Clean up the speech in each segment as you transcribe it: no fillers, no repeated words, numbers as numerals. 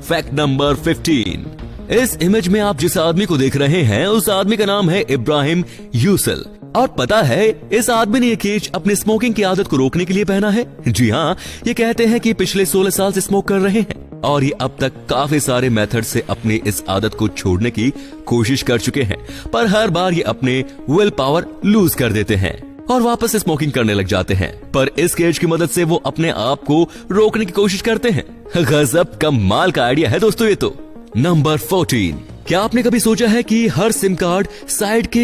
Fact number 15। इस image में आप जिस आदमी को देख रहे हैं उस आदमी का नाम है इब्राहिम यूसल। और पता है इस आदमी ने ये केज अपनी स्मोकिंग की आदत को रोकने के लिए पहना है। जी हाँ, ये कहते हैं कि पिछले 16 साल से स्मोक कर रहे हैं और ये अब तक काफी सारे मेथड से अपनी इस आदत को छोड़ने की कोशिश कर चुके हैं, पर हर बार ये अपने विल पावर लूज कर देते हैं और वापस स्मोकिंग करने लग जाते हैं। पर इस केज की मदद से वो अपने आप को रोकने की कोशिश करते हैं। गजब कमाल का आइडिया है दोस्तों ये तो। नंबर 14। क्या आपने कभी सोचा है कि हर सिम कार्ड साइड के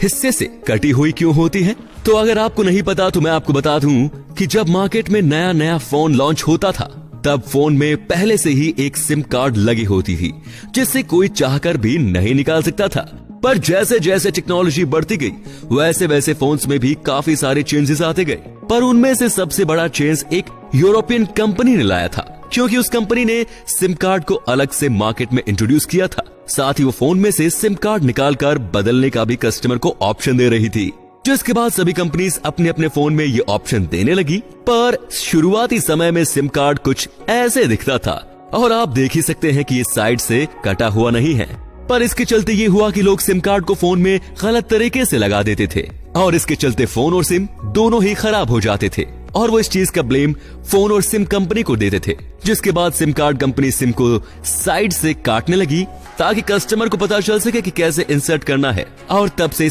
हिस्से से कटी हुई क्यों होती है? तो अगर आपको नहीं पता तो मैं आपको बता दूं कि जब मार्केट में नया नया फोन लॉन्च होता था तब फोन में पहले से ही एक सिम कार्ड लगी होती थी जिससे कोई चाहकर भी नहीं निकाल सकता था। पर जैसे जैसे टेक्नोलॉजी बढ़ती गई वैसे वैसे फोन्स में भी काफी सारे चेंजेस आते गए। पर उनमें से सबसे बड़ा चेंज एक यूरोपियन कंपनी ने लाया था, क्योंकि उस कंपनी ने सिम कार्ड को अलग से मार्केट में इंट्रोड्यूस किया था। साथ ही वो फोन में से सिम कार्ड निकालकर बदलने का भी कस्टमर को ऑप्शन दे रही थी, जिसके बाद सभी कंपनीज अपने अपने फोन में ये ऑप्शन देने लगी। पर शुरुआती समय में सिम कार्ड कुछ ऐसे दिखता था और आप देख ही सकते हैं कि ये साइड से कटा हुआ नहीं है। पर इसके चलते ये हुआ कि लोग सिम कार्ड को फोन में गलत तरीके से लगा देते थे और इसके चलते फोन और सिम दोनों ही खराब हो जाते थे और वो इस चीज का ब्लेम फोन और सिम कंपनी को देते थे। जिसके बाद सिम कार्ड कंपनी सिम को साइड से काटने लगी ताकि कस्टमर को पता चल सके कि कैसे इंसर्ट करना है और तब से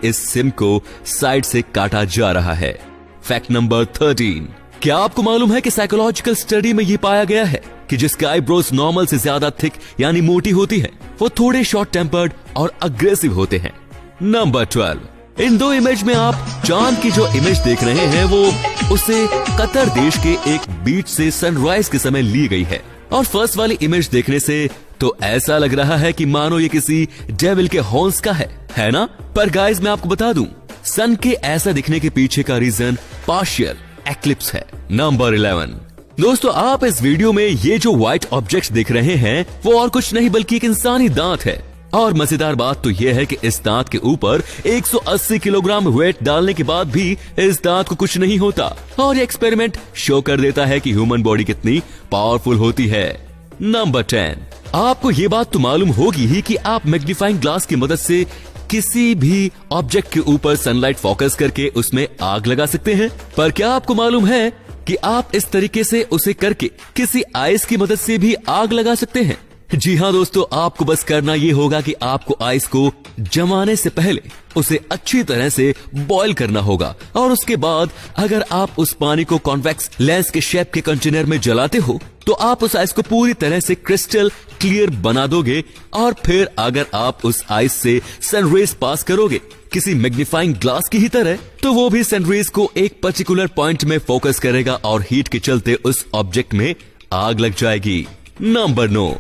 इस सिम को साइड से काटा जा रहा है। Fact number 13। क्या आपको मालूम है कि साइकोलॉजिकल स्टडी में ये पाया गया है कि जिसके आईब्रोज नॉर्मल से ज्यादा थिक यानी मोटी होती है वो थोड़े शॉर्ट टेम्पर्ड और अग्रेसिव होते हैं। नंबर 12। इन दो इमेज में आप चांद की जो इमेज देख रहे हैं वो उसे कतर देश के एक बीच से सनराइज के समय ली गई है और फर्स्ट वाली इमेज देखने से तो ऐसा लग रहा है कि मानो ये किसी डेविल के हॉर्न्स का है ना? पर गाइस मैं आपको बता दूं सन के ऐसा दिखने के पीछे का रीजन पार्शियल एक्लिप्स है। नंबर 11। दोस्तों आप इस वीडियो में ये जो व्हाइट ऑब्जेक्ट्स देख रहे हैं वो और कुछ नहीं बल्कि एक इंसानी दांत है और मजेदार बात तो यह है कि इस दांत के ऊपर 180 किलोग्राम वेट डालने के बाद भी इस दांत को कुछ नहीं होता और ये एक्सपेरिमेंट शो कर देता है कि ह्यूमन बॉडी कितनी पावरफुल होती है। नंबर 10। आपको ये बात तो मालूम होगी ही कि आप मैग्नीफाइंग ग्लास की मदद से किसी भी ऑब्जेक्ट के ऊपर सनलाइट फोकस करके उसमें आग लगा सकते हैं। पर क्या आपको मालूम है कि आप इस तरीके से उसे करके किसी आइस की मदद से भी आग लगा सकते हैं? जी हाँ दोस्तों, आपको बस करना ये होगा कि आपको आइस को जमाने से पहले उसे अच्छी तरह से बॉईल करना होगा और उसके बाद अगर आप उस पानी को कॉन्वेक्स लेंस के शेप के कंटेनर में जलाते हो तो आप उस आइस को पूरी तरह से क्रिस्टल क्लियर बना दोगे और फिर अगर आप उस आइस से सनरेज पास करोगे किसी मैग्नीफाइंग ग्लास की ही तरह तो वो भी सनरेज को एक पर्टिकुलर पॉइंट में फोकस करेगा और हीट के चलते उस ऑब्जेक्ट में आग लग जाएगी। नंबर 9।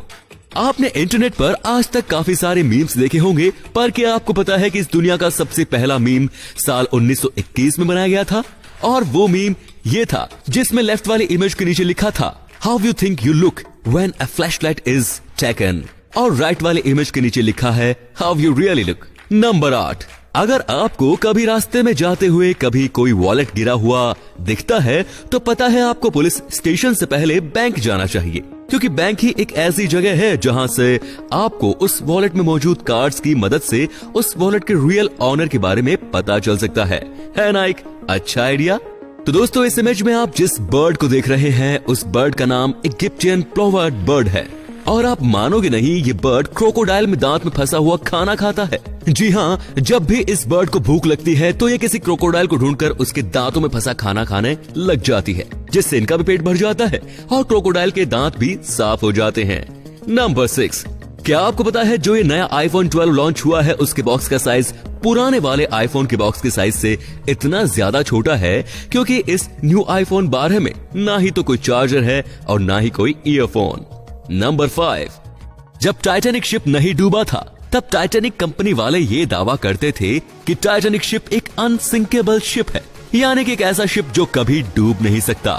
आपने इंटरनेट पर आज तक काफी सारे मीम्स देखे होंगे, पर क्या आपको पता है कि इस दुनिया का सबसे पहला मीम साल 1921 में बनाया गया था? और वो मीम ये था जिसमें लेफ्ट वाली इमेज के नीचे लिखा था how you think you look when a flashlight is taken और राइट वाले इमेज के नीचे लिखा है how you really look. Number 8। अगर आपको कभी रास्ते में जाते हुए कभी कोई वॉलेट गिरा हुआ दिखता है तो पता है आपको पुलिस स्टेशन से पहले बैंक जाना चाहिए, क्योंकि बैंक ही एक ऐसी जगह है जहां से आपको उस वॉलेट में मौजूद कार्ड्स की मदद से उस वॉलेट के रियल ऑनर के बारे में पता चल सकता है ना? एक अच्छा आइडिया। तो दोस्तों इस इमेज में आप जिस बर्ड को देख रहे हैं उस बर्ड का नाम इजिप्शियन प्लोवर्ड बर्ड है और आप मानोगे नहीं ये बर्ड क्रोकोडाइल में दांत में फंसा हुआ खाना खाता है। जी हाँ, जब भी इस बर्ड को भूख लगती है तो ये किसी क्रोकोडाइल को ढूंढकर उसके दांतों में फंसा खाना खाने लग जाती है, जिससे इनका भी पेट भर जाता है और क्रोकोडाइल के दांत भी साफ हो जाते हैं। नंबर 6। क्या आपको पता है जो ये नया iPhone 12 लॉन्च हुआ है उसके बॉक्स का साइज पुराने वाले आईफोन के बॉक्स के साइज से इतना ज्यादा छोटा है क्योंकि इस न्यू iPhone 12 में ना ही तो कोई चार्जर है और ना ही कोई ईयरफोन। नंबर 5। जब टाइटैनिक शिप नहीं डूबा था तब टाइटैनिक कंपनी वाले ये दावा करते थे कि टाइटैनिक शिप एक अनसिंकेबल शिप है, यानी कि एक ऐसा शिप जो कभी डूब नहीं सकता।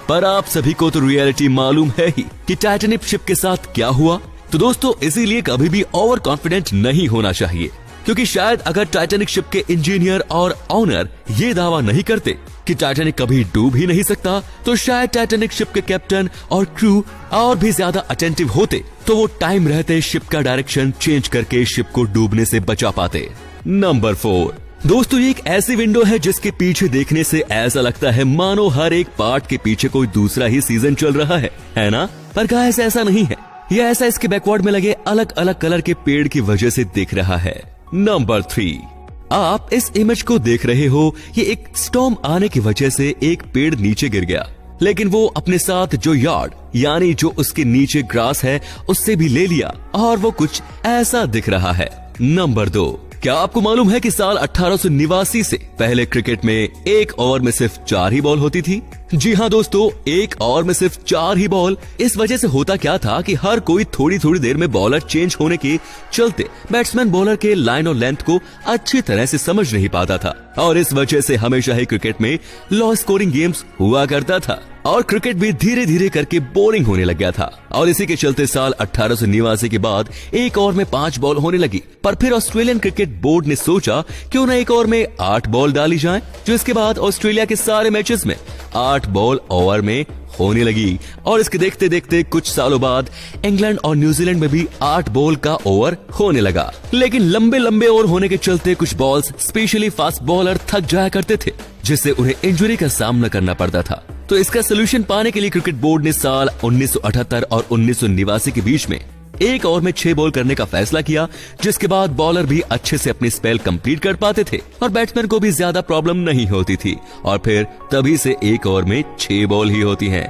पर आप सभी को तो रियलिटी मालूम है ही कि टाइटैनिक शिप के साथ क्या हुआ। तो दोस्तों इसीलिए कभी भी ओवर कॉन्फिडेंट नहीं होना चाहिए, क्योंकि शायद अगर टाइटैनिक शिप के इंजीनियर और ऑनर ये दावा नहीं करते कि टाइटैनिक कभी डूब ही नहीं सकता, तो शायद टाइटैनिक शिप के कैप्टन और क्रू और भी ज्यादा अटेंटिव होते तो वो टाइम रहते शिप का डायरेक्शन चेंज करके शिप को डूबने से बचा पाते। नंबर 4, दोस्तों ये एक ऐसी विंडो है जिसके पीछे देखने से ऐसा लगता है मानो हर एक पार्ट के पीछे कोई दूसरा ही सीजन चल रहा है ना? पर गाइस ऐसा नहीं है, यह ऐसा इसके बैकवर्ड में लगे अलग अलग कलर के पेड़ की वजह से दिख रहा है। नंबर 3, आप इस इमेज को देख रहे हो, ये एक स्टॉर्म आने की वजह से एक पेड़ नीचे गिर गया, लेकिन वो अपने साथ जो यार्ड यानी जो उसके नीचे ग्रास है उससे भी ले लिया और वो कुछ ऐसा दिख रहा है। नंबर 2, क्या आपको मालूम है कि साल 1889 से पहले क्रिकेट में एक ओवर में सिर्फ 4 ही बॉल होती थी? जी हाँ दोस्तों, एक ओवर में सिर्फ 4 ही बॉल। इस वजह से होता क्या था कि हर कोई थोड़ी थोड़ी देर में बॉलर चेंज होने के चलते बैट्समैन बॉलर के लाइन और लेंथ को अच्छी तरह से समझ नहीं पाता था और इस वजह से हमेशा ही क्रिकेट में लो स्कोरिंग गेम्स हुआ करता था और क्रिकेट भी धीरे धीरे करके बोरिंग होने लग गया था। और इसी के चलते साल 1889 के बाद एक ओवर में 5 बॉल होने लगी, पर फिर ऑस्ट्रेलियन क्रिकेट बोर्ड ने सोचा क्यों ना एक ओवर में 8 बॉल डाली जाए, जो इसके बाद ऑस्ट्रेलिया के सारे मैचेस में 8 बॉल ओवर में होने लगी। और इसके देखते देखते कुछ सालों बाद इंग्लैंड और न्यूजीलैंड में भी 8 बॉल का ओवर होने लगा। लेकिन लंबे लंबे ओवर होने के चलते कुछ बॉल्स स्पेशली फास्ट बॉलर थक जाया करते थे, जिससे उन्हें इंजरी का सामना करना पड़ता था। तो इसका सोल्यूशन पाने के लिए क्रिकेट बोर्ड ने साल 1978 और 1989 के बीच में एक ओवर में 6 बॉल करने का फैसला किया, जिसके बाद बॉलर भी अच्छे से अपनी स्पेल कंप्लीट कर पाते थे और बैट्समैन को भी ज्यादा प्रॉब्लम नहीं होती थी। और फिर तभी से एक ओवर में 6 बॉल ही होती हैं।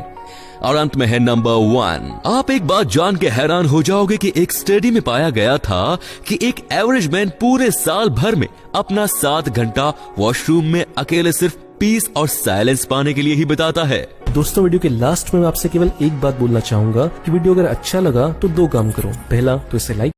और अंत में है नंबर 1। आप एक बात जान के हैरान हो जाओगे कि एक स्टडी में पाया गया था कि एक एवरेज मैन पूरे साल भर में अपना 7 घंटा वॉशरूम में अकेले सिर्फ पीस और साइलेंस पाने के लिए ही बिताता है। दोस्तों वीडियो के लास्ट में मैं आपसे केवल एक बात बोलना चाहूंगा कि वीडियो अगर अच्छा लगा तो 2 काम करो। पहला तो इसे लाइक